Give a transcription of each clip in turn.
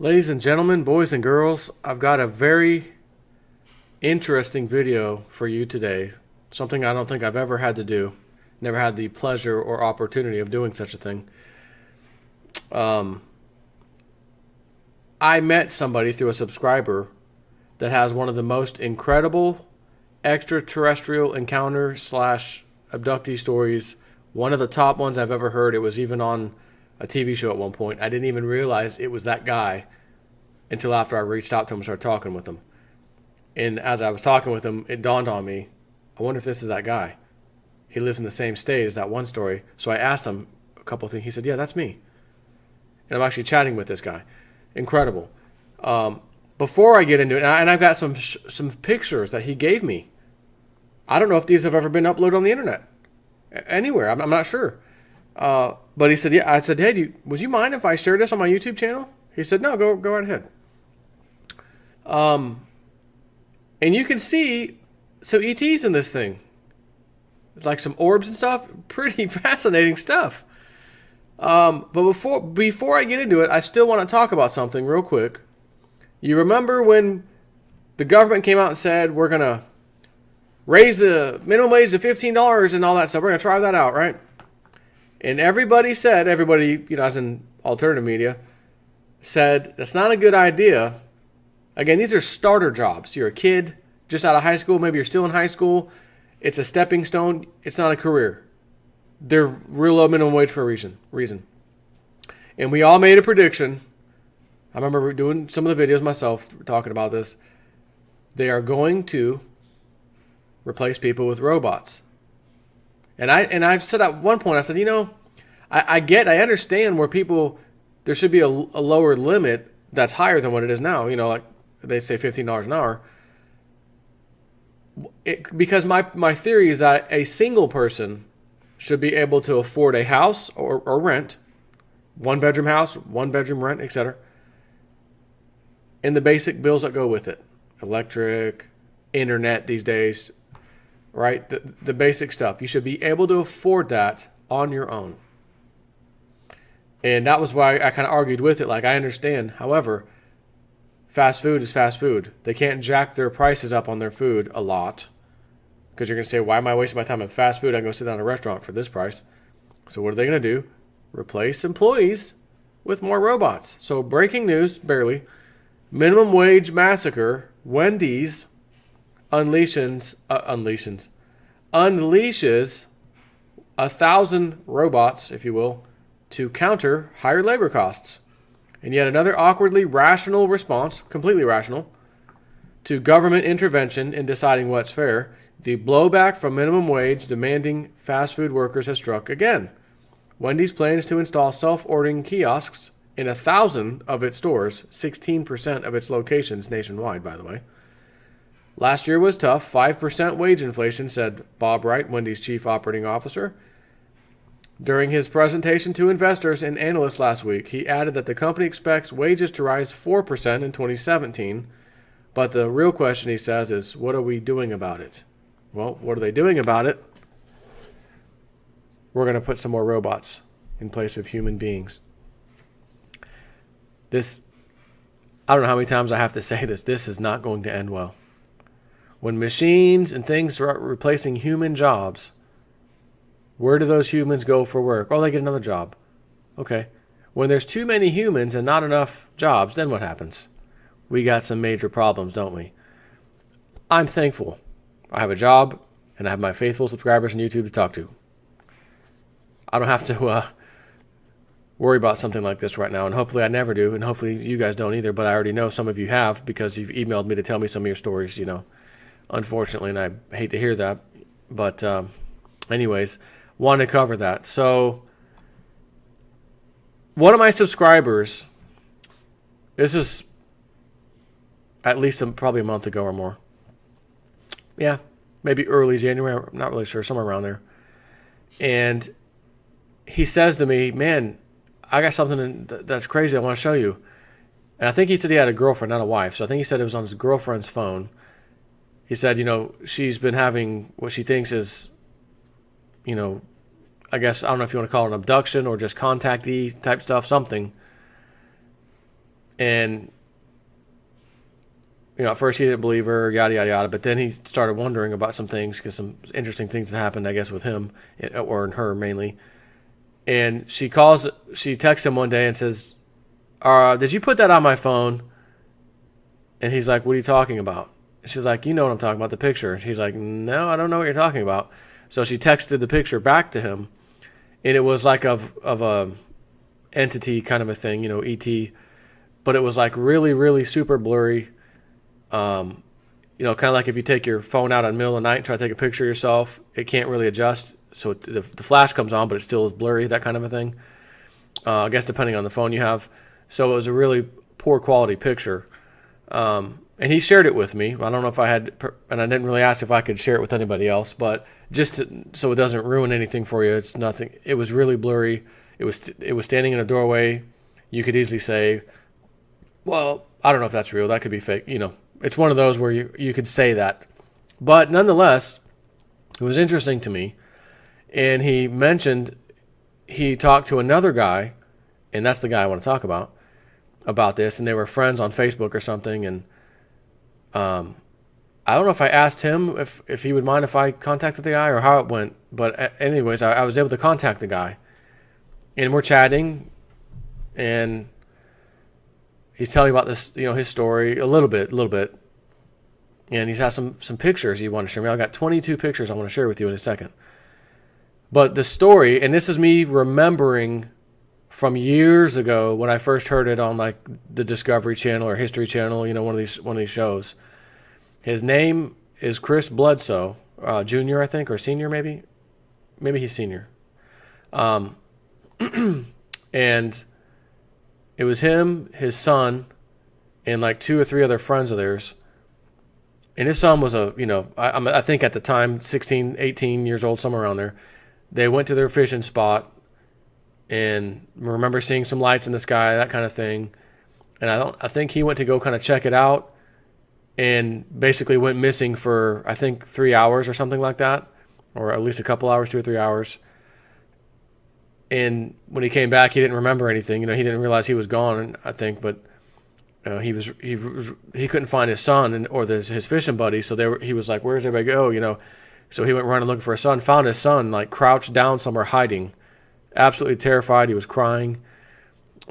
Ladies and gentlemen, boys and girls, I've got a very interesting video for you today. Something I don't think I've ever had to do. Never had the pleasure or opportunity of doing such a thing. I met somebody through a subscriber that has one of the most incredible extraterrestrial encounter slash abductee stories. One of the top ones I've ever heard. It was even on a TV show at one point. I didn't even realize it was that guy until after I reached out to him and started talking with him. And as I was talking with him, it dawned on me, I wonder if this is that guy. He lives in the same state as that one story. So I asked him a couple of things. He said, yeah, that's me. And I'm actually chatting with this guy. Incredible. Before I get into it, and I've got some pictures that he gave me. I don't know if these have ever been uploaded on the internet. Anywhere. I'm not sure. But he said, yeah. I said, hey, would you mind if I share this on my YouTube channel? He said, no, go right ahead. And you can see some ETs in this thing. Like some orbs and stuff. Pretty fascinating stuff. But before I get into it, I still want to talk about something real quick. You remember when the government came out and said, we're going to raise the minimum wage to $15 and all that stuff. We're going to try that out, right? And everybody, as in alternative media, said, that's not a good idea. Again, these are starter jobs. You're a kid just out of high school. Maybe you're still in high school. It's a stepping stone. It's not a career. They're real low minimum wage for a reason. And we all made a prediction. I remember doing some of the videos myself talking about this. They are going to replace people with robots. And I've said at one point, I said, I understand where there should be a lower limit that's higher than what it is now. Like they say $15 an hour. Because my theory is that a single person should be able to afford a house or rent, 1-bedroom house, 1-bedroom rent, etc. And the basic bills that go with it. Electric, internet these days, right? The basic stuff. You should be able to afford that on your own. And that was why I kind of argued with it. Like, I understand. However, fast food is fast food. They can't jack their prices up on their food a lot. Because you're going to say, why am I wasting my time in fast food? I can go sit down in a restaurant for this price. So what are they going to do? Replace employees with more robots. So breaking news, barely. Minimum wage massacre. Wendy's unleashes 1,000 robots, if you will, to counter higher labor costs. And yet another awkwardly rational response, completely rational, to government intervention in deciding what's fair. The blowback from minimum wage demanding fast food workers has struck again. Wendy's plans to install self-ordering kiosks in 1,000 of its stores, 16% of its locations nationwide, by the way. Last year was tough, 5% wage inflation, said Bob Wright, Wendy's chief operating officer. During his presentation to investors and analysts last week, he added that the company expects wages to rise 4% in 2017. But the real question, he says, is what are we doing about it? Well, what are they doing about it? We're going to put some more robots in place of human beings. I don't know how many times I have to say this. This is not going to end well. When machines and things are replacing human jobs, where do those humans go for work? Oh, they get another job. Okay. When there's too many humans and not enough jobs, then what happens? We got some major problems, don't we? I'm thankful. I have a job, and I have my faithful subscribers on YouTube to talk to. I don't have to worry about something like this right now, and hopefully I never do, and hopefully you guys don't either, but I already know some of you have because you've emailed me to tell me some of your stories, unfortunately, and I hate to hear that. But anyways, want to cover that. So one of my subscribers, this is at least probably a month ago or more. Yeah, maybe early January. I'm not really sure, somewhere around there. And he says to me, man, I got something that's crazy I want to show you. And I think he said he had a girlfriend, not a wife. So I think he said it was on his girlfriend's phone. He said, she's been having what she thinks is, I guess, I don't know if you want to call it an abduction or just contactee type stuff, something. And at first he didn't believe her, yada yada yada. But then he started wondering about some things because some interesting things had happened, I guess, with him or her mainly. And she texts him one day and says, "Did you put that on my phone?" And he's like, "What are you talking about?" She's like, "You know what I'm talking about, the picture." She's like, "No, I don't know what you're talking about." So she texted the picture back to him, and it was like of a entity kind of a thing, ET, but it was like really, really super blurry. Kind of like if you take your phone out in the middle of the night and try to take a picture of yourself, it can't really adjust. So the flash comes on, but it still is blurry, that kind of a thing. I guess depending on the phone you have. So it was a really poor quality picture. And he shared it with me. I don't know if I had, and I didn't really ask if I could share it with anybody else, but so it doesn't ruin anything for you. It's nothing. It was really blurry. It was standing in a doorway. You could easily say, well, I don't know if that's real. That could be fake. It's one of those where you could say that. But nonetheless, it was interesting to me. And he mentioned he talked to another guy, and that's the guy I want to talk about this. And they were friends on Facebook or something. And I don't know if I asked him if he would mind if I contacted the guy or how it went. But anyways, I was able to contact the guy. And we're chatting. And he's telling about this, his story a little bit. And he's has some pictures he wanted to share me. I've got 22 pictures I want to share with you in a second. But the story, and this is me remembering from years ago when I first heard it on like the Discovery Channel or History Channel, one of these shows. His name is Chris Bledsoe, Jr., I think, or senior maybe. Maybe he's senior. And it was him, his son, and like 2 or 3 other friends of theirs. And his son was I think at the time, 16, 18 years old, somewhere around there. They went to their fishing spot and remember seeing some lights in the sky, that kind of thing. And I think he went to go kind of check it out and basically went missing for, I think, 3 hours or something like that, or at least a couple hours, 2 or 3 hours. And when he came back, he didn't remember anything. He didn't realize he was gone, I think, but he couldn't find his son or his fishing buddy. So he was like, "Where's everybody go?" So he went running looking for his son, found his son like crouched down somewhere hiding, absolutely terrified. He was crying.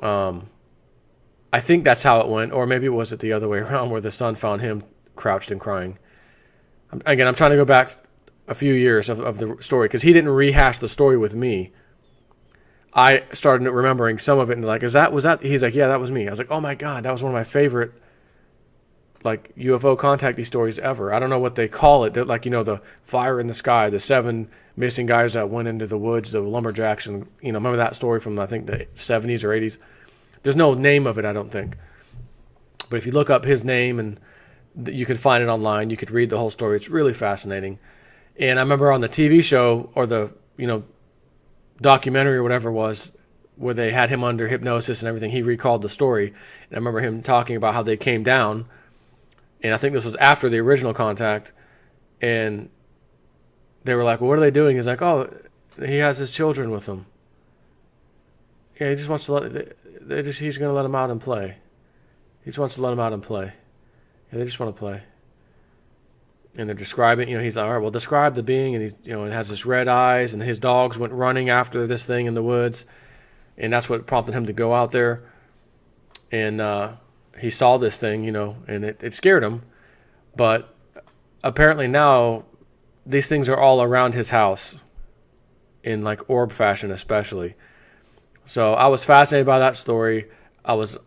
I think that's how it went, or maybe it was the other way around, where the son found him crouched and crying. Again, I'm trying to go back a few years of the story because he didn't rehash the story with me. I started remembering some of it and like, was that? He's like, "Yeah, that was me." I was like, "Oh my God, that was one of my favorite like UFO contactee stories ever." I don't know what they call it. They're like, the fire in the sky, the 7 missing guys that went into the woods, the lumberjacks, and remember that story from I think the 70s or 80s. There's no name of it, I don't think. But if you look up his name and you can find it online, you could read the whole story. It's really fascinating. And I remember on the TV show or the documentary or whatever it was, where they had him under hypnosis and everything, he recalled the story. And I remember him talking about how they came down, and I think this was after the original contact, and they were like, "Well, what are they doing?" He's like, "Oh, he has his children with him. Yeah, he just wants to he's going to let them out and play. He just wants to let them out and play. Yeah, they just want to play." And they're describing, he's like, "All right, well, describe the being." And he's, it has this red eyes, and his dogs went running after this thing in the woods. And that's what prompted him to go out there. And he saw this thing, and it scared him. But apparently now these things are all around his house in like orb fashion especially. So I was fascinated by that story. I was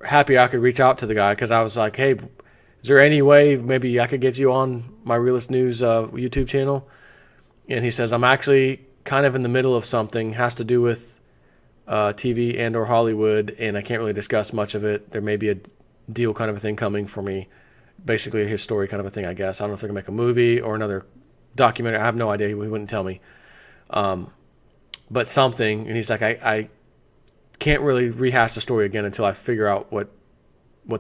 happy I could reach out to the guy because I was like, "Hey, is there any way maybe I could get you on my Realist News YouTube channel?" And he says, "I'm actually kind of in the middle of something, has to do with TV and or Hollywood, and I can't really discuss much of it. There may be a deal kind of a thing coming for me." Basically his story kind of a thing, I guess. I don't know if they're going to make a movie or another documentary. I have no idea. He wouldn't tell me. But something, and he's like, I can't really rehash the story again until I figure out what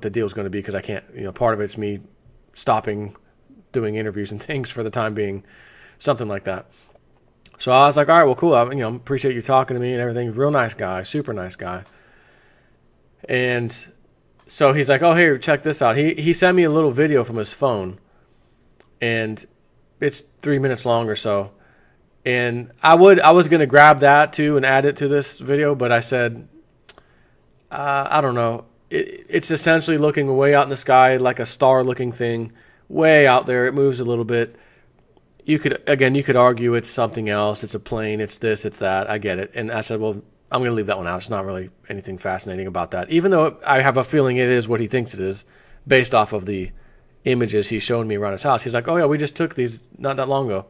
the deal is going to be, because I can't, part of it's me stopping doing interviews and things for the time being, something like that. So I was like, "All right, well, cool. I appreciate you talking to me and everything." Real nice guy, super nice guy. And So he's like, oh, here, check this out. He sent me a little video from his phone, and it's 3 minutes long or so. And I was gonna grab that too and add it to this video, but I said, I don't know. It's essentially looking way out in the sky like a star-looking thing, way out there. It moves a little bit. You could argue it's something else. It's a plane. It's this. It's that. I get it. And I said, well, I'm going to leave that one out. It's not really anything fascinating about that, even though I have a feeling it is what he thinks it is, based off of the images he's shown me around his house. He's like, oh yeah, we just took these not that long ago,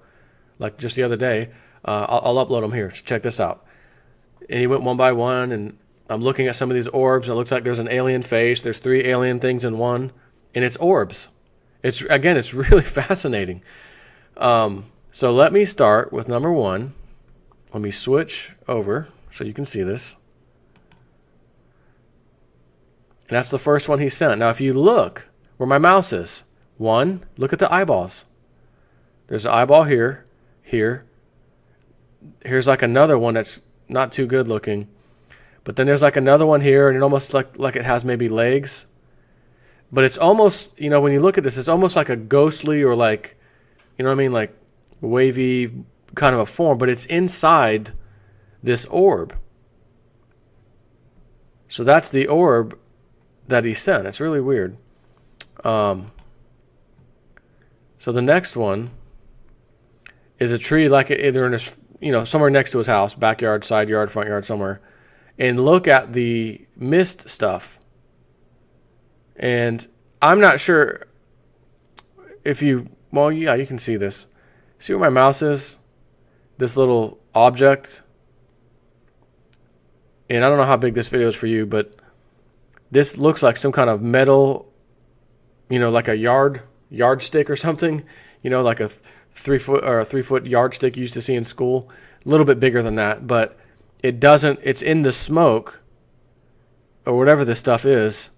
like just the other day. I'll upload them here. So check this out. And he went one by one, and I'm looking at some of these orbs, and it looks like there's an alien face. There's 3 alien things in one, and it's orbs. It's really fascinating. So let me start with number 1. Let me switch over so you can see this. And that's the first one he sent. Now, if you look where my mouse is, 1, look at the eyeballs. There's an eyeball here, here. Here's like another one that's not too good looking. But then there's like another one here, and it almost like it has maybe legs. But it's almost, when you look at this, it's almost like a ghostly or like, you know what I mean, like wavy kind of a form, but it's inside this orb. So that's the orb that he sent. It's really weird. So the next one is a tree, like either in his, somewhere next to his house, backyard, side yard, front yard, somewhere. And look at the mist stuff. And I'm not sure if you, well, yeah, you can see this. See where my mouse is? This little object. And I don't know how big this video is for you, but this looks like some kind of metal, like a yardstick or something. Like a 3 foot or a 3 foot yardstick you used to see in school. A little bit bigger than that, but it's in the smoke or whatever this stuff is.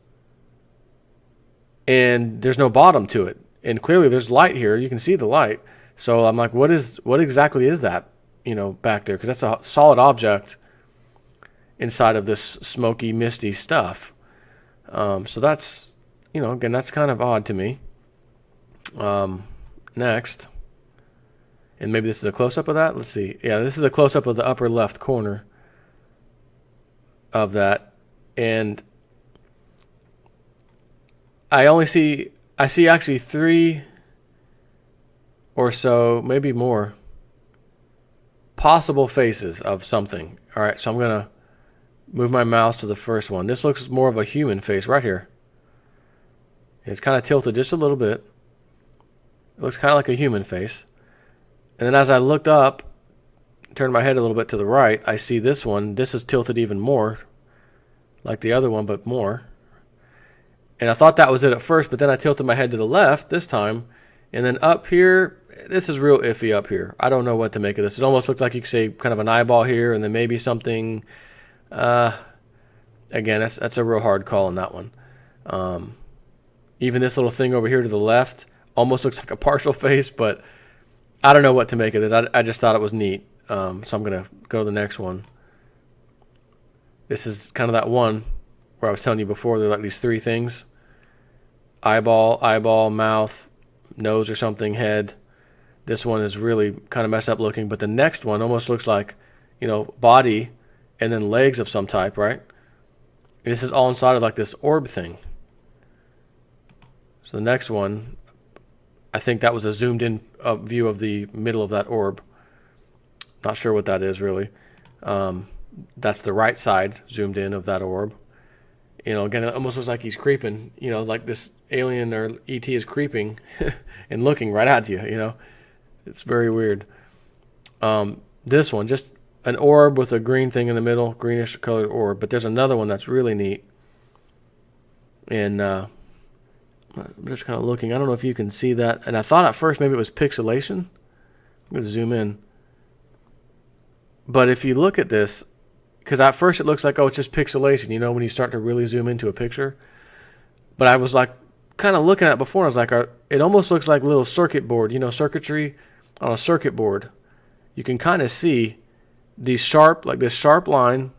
And there's no bottom to it. And clearly there's light here. You can see the light. So I'm like, what exactly is that, back there? Because that's a solid object inside of this smoky, misty stuff. So that's, again, that's kind of odd to me. Next. And maybe this is a close-up of that. Let's see. Yeah, this is a close-up of the upper left corner of that. And I see actually 3 or so, maybe more, possible faces of something. All right, so I'm going to move my mouse to the first one. This looks more of a human face right here. It's kind of tilted just a little bit. It looks kind of like a human face. And then as I looked up, turned my head a little bit to the right, I see this one. This is tilted even more, like the other one, but more. And I thought that was it at first, but then I tilted my head to the left this time. And then up here, this is real iffy up here. I don't know what to make of this. It almost looks like you could say kind of an eyeball here, and then maybe something. Again, that's a real hard call on that one. Even this little thing over here to the left almost looks like a partial face, but I don't know what to make of this. I just thought it was neat. So I'm going to go to the next one. This is kind of that one where I was telling you before, there are like these 3 things. Eyeball, mouth, nose or something, head. This one is really kind of messed up looking, but the next one almost looks like, body and then legs of some type, right? And this is all inside of like this orb thing. So the next one, I think that was a zoomed in view of the middle of that orb. Not sure what that is really. That's the right side zoomed in of that orb. Again, it almost looks like he's creeping, like this alien or ET is creeping and looking right at you, It's very weird. This one, just an orb with a green thing in the middle, greenish colored orb. But there's another one that's really neat. And I'm just kind of looking. I don't know if you can see that. And I thought at first maybe it was pixelation. I'm going to zoom in. But if you look at this, because at first it looks like, oh, it's just pixelation, when you start to really zoom into a picture. But I was like, kind of looking at it before, and I was like, it almost looks like a little circuit board, circuitry on a circuit board. You can kind of see these sharp line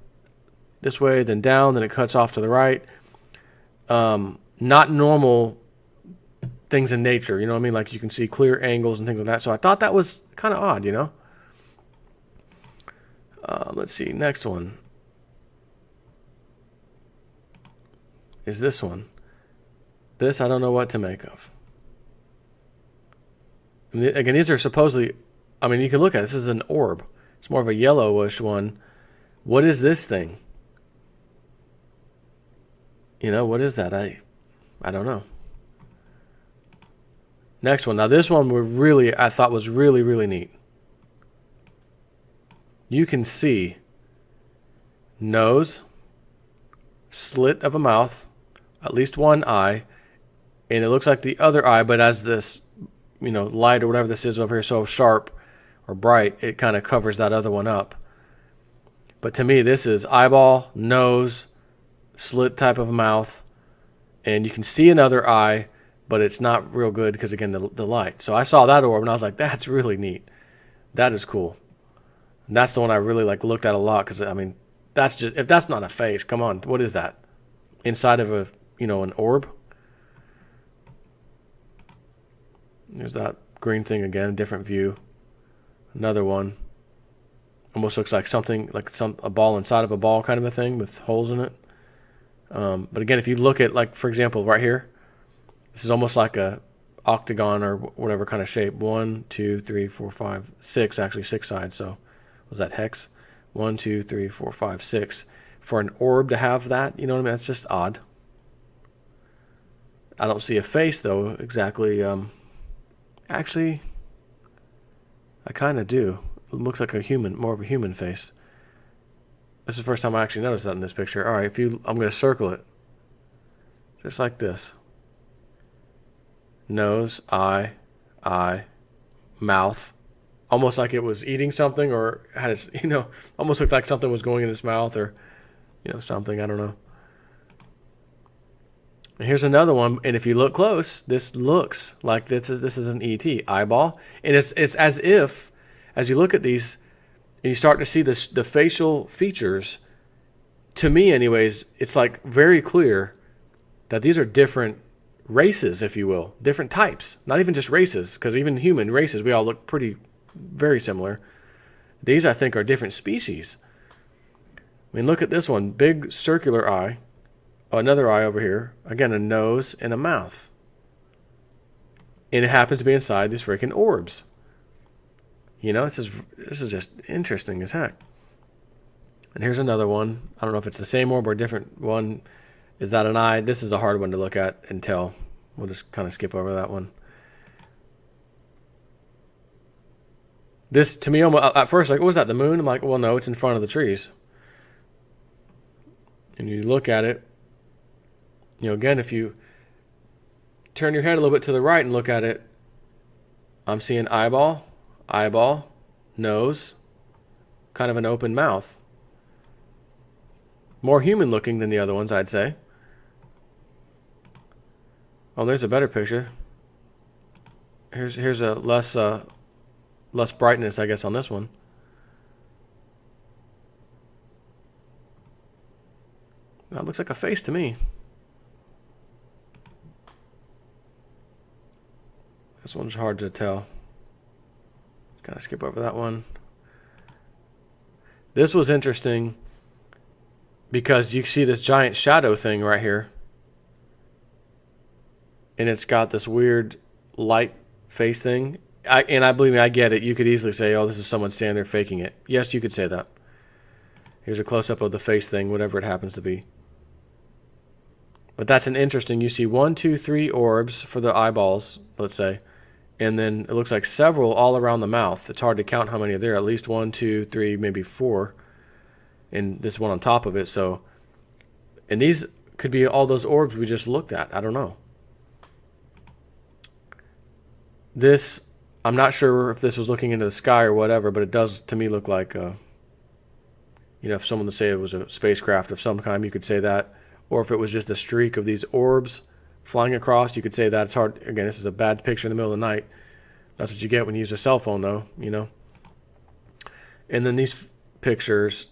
this way, then down, then it cuts off to the right. not normal things in nature. You know what I mean? Like you can see clear angles and things like that. So I thought that was kind of odd, you know? Let's see. Next one is this one. This I don't know what to make of. I mean, again, these are supposedly, I mean, you can look at it. This is an orb. It's more of a yellowish one. What is this thing? You know, what is that? I don't know. Next one. Now this one I thought was really, really neat. You can see nose, slit of a mouth, at least one eye, and it looks like the other eye, but as this, you know, light or whatever this is over here so sharp or bright, it kind of covers that other one up. But to me, this is eyeball, nose, slit type of mouth, and you can see another eye, but it's not real good because, again, the light. So I saw that orb, and I was like, that's really neat. That is cool. And that's the one I really looked at a lot because, I mean, that's just, if that's not a face, come on, what is that? Inside of a, you know, an orb? There's that green thing again, different view. Another one. Almost looks like something, like a ball inside of a ball kind of a thing with holes in it. But again, if you look at, like, for example, right here, this is almost like a octagon or whatever kind of shape. 1, 2, 3, 4, 5, 6, actually 6 sides. So was that hex? 1, 2, 3, 4, 5, 6. For an orb to have that, you know what I mean? That's just odd. I don't see a face though exactly. Actually, I kind of do. It looks like a human, more of a human face. This is the first time I actually noticed that in this picture. All right, I'm going to circle it. Just like this. Nose, eye, mouth. Almost like it was eating something or had its, you know, almost looked like something was going in its mouth or, you know, something. I don't know. And here's another one. And if you look close, this looks like this is an ET eyeball. And it's as if, as you look at these, and you start to see the facial features, to me anyways, it's like very clear that these are different races, if you will, different types, not even just races, because even human races, we all look very similar. These, I think, are different species. I mean, look at this one, big circular eye, another eye over here, again, a nose and a mouth. And it happens to be inside these freaking orbs. You know, this is just interesting as heck. And here's another one. I don't know if it's the same orb or a different one. Is that an eye? This is a hard one to look at and tell. We'll just kind of skip over that one. This, to me, almost, at first, like, what was that, the moon? I'm like, well, no, it's in front of the trees. And you look at it, you know, again, if you turn your head a little bit to the right and look at it, I'm seeing eyeball, nose, kind of an open mouth. More human looking than the other ones, I'd say. Oh, there's a better picture. Here's a less brightness, I guess, on this one. That looks like a face to me. This one's hard to tell. Gotta skip over that one. This was interesting because you see this giant shadow thing right here. And it's got this weird light face thing. I believe me, I get it. You could easily say, oh, this is someone standing there faking it. Yes, you could say that. Here's a close-up of the face thing, whatever it happens to be. But that's an interesting, you see 1, 2, 3 orbs for the eyeballs, let's say. And then it looks like several all around the mouth. It's hard to count how many are there. At least 1, 2, 3, maybe 4. And this one on top of it. So, and these could be all those orbs we just looked at. I don't know. This, I'm not sure if this was looking into the sky or whatever, but it does to me look like, you know, if someone would say it was a spacecraft of some kind, you could say that. Or if it was just a streak of these orbs flying across, you could say that. It's hard. Again, this is a bad picture in the middle of the night. That's what you get when you use a cell phone, though, you know. And then these pictures,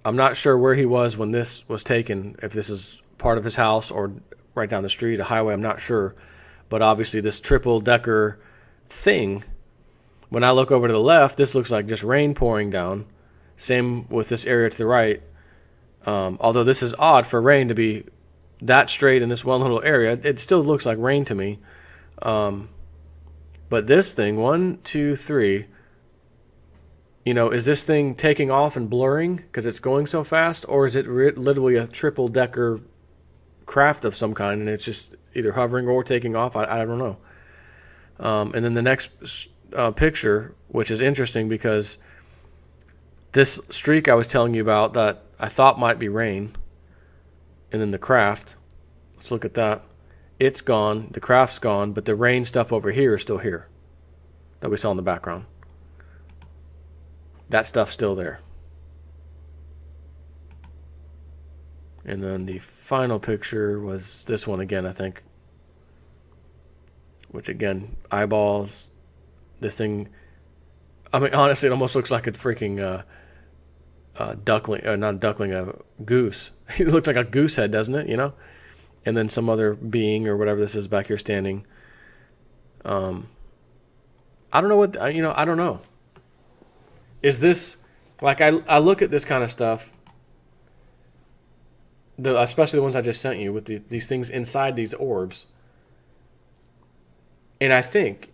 I'm not sure where he was when this was taken, if this is part of his house or right down the street, a highway, I'm not sure. But obviously this triple decker thing, when I look over to the left, this looks like just rain pouring down. Same with this area to the right. Although this is odd for rain to be that straight in this one little area, it still looks like rain to me. But this thing, 1, 2, 3, is this thing taking off and blurring because it's going so fast, or is it literally a triple decker craft of some kind and it's just either hovering or taking off? I don't know. And then the next picture, which is interesting because this streak I was telling you about that I thought might be rain, and then the craft, let's look at that. It's gone, the craft's gone, but the rain stuff over here is still here that we saw in the background. That stuff's still there. And then the final picture was this one again, I think. Which again, eyeballs. This thing, I mean, honestly, it almost looks like a freaking duckling, not a duckling, a goose. It looks like a goose head, doesn't it? And then some other being or whatever this is back here standing. I don't know what, I don't know. Is this, like, I look at this kind of stuff, especially the ones I just sent you with these things inside these orbs. And I think,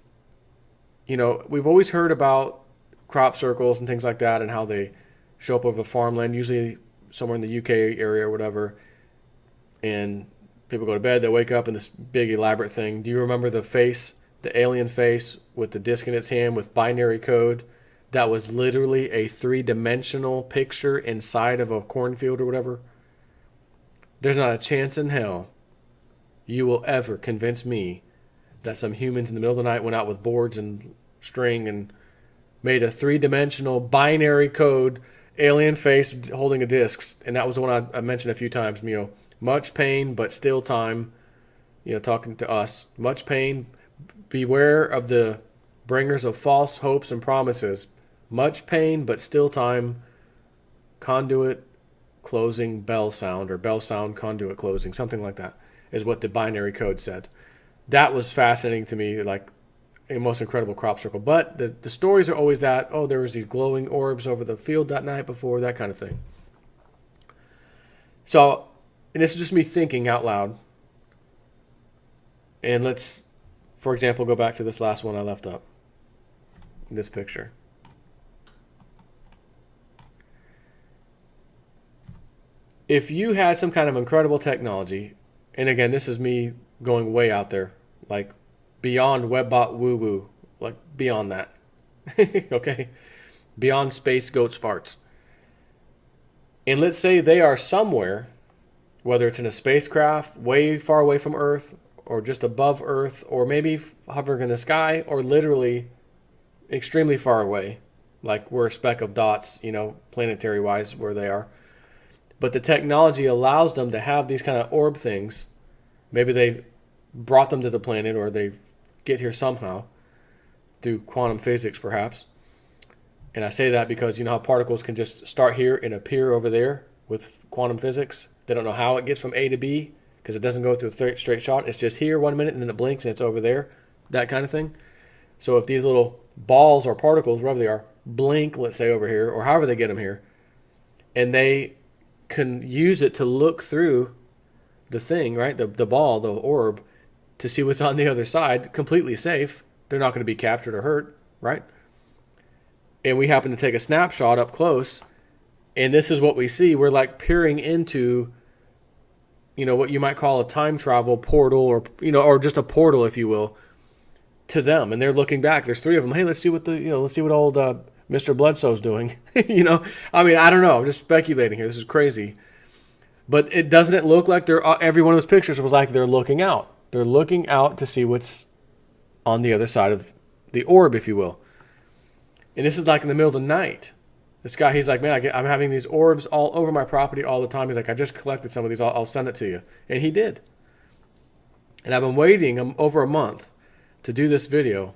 we've always heard about crop circles and things like that and how they show up over farmland, usually somewhere in the UK area or whatever. And people go to bed, they wake up in this big elaborate thing. Do you remember the face, the alien face with the disc in its hand with binary code? That was literally a 3-dimensional picture inside of a cornfield or whatever. There's not a chance in hell you will ever convince me that some humans in the middle of the night went out with boards and string and made a 3-dimensional binary code alien face holding a disc. And that was the one I mentioned a few times. Much pain, but still time. Talking to us. Much pain. Beware of the bringers of false hopes and promises. Much pain, but still time. Conduit closing bell sound, or bell sound conduit closing. Something like that is what the binary code said. That was fascinating to me, like a most incredible crop circle. But the stories are always that, there was these glowing orbs over the field that night before, that kind of thing. So, and this is just me thinking out loud. And let's, for example, go back to this last one I left up. This picture. If you had some kind of incredible technology, and again, this is me going way out there, like beyond webbot woo-woo, like beyond that, okay? Beyond space goats farts. And let's say they are somewhere, whether it's in a spacecraft way far away from Earth, or just above Earth, or maybe hovering in the sky, or literally extremely far away, like we're a speck of dots, planetary-wise where they are. But the technology allows them to have these kind of orb things. Maybe they brought them to the planet, or they get here somehow through quantum physics, perhaps. And I say that because you know how particles can just start here and appear over there with quantum physics. They don't know how it gets from A to B because it doesn't go through a straight shot. It's just here 1 minute and then it blinks and it's over there, that kind of thing. So if these little balls or particles, wherever they are, blink, let's say over here, or however they get them here, and they can use it to look through the thing, right? The ball, the orb, to see what's on the other side, completely safe. They're not going to be captured or hurt, right? And we happen to take a snapshot up close, and this is what we see. We're like peering into, what you might call a time travel portal, or or just a portal, if you will, to them. And they're looking back. There's 3 of them. Hey, let's see what let's see what old Mr. Bledsoe's doing. I mean, I don't know. I'm just speculating here. This is crazy. But doesn't it look like every one of those pictures was like they're looking out. They're looking out to see what's on the other side of the orb, if you will. And this is like in the middle of the night. This guy, he's like, man, I'm having these orbs all over my property all the time. He's like, I just collected some of these. I'll send it to you. And he did. And I've been waiting over a month to do this video.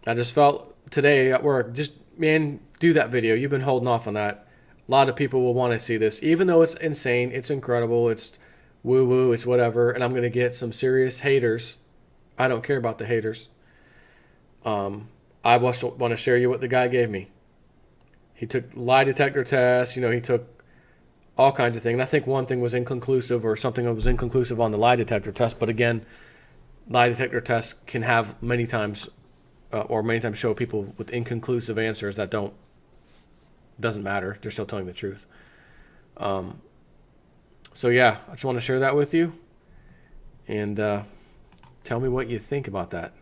I just felt today at work, man, do that video. You've been holding off on that. A lot of people will want to see this. Even though it's insane, it's incredible, it's woo woo, it's whatever, and I'm going to get some serious haters. I don't care about the haters. I want to share you what the guy gave me. He took lie detector tests. You know, he took all kinds of things. And I think one thing was inconclusive, or something that was inconclusive on the lie detector test. But again, lie detector tests can have many times show people with inconclusive answers that doesn't matter. They're still telling the truth. So yeah, I just want to share that with you, and tell me what you think about that.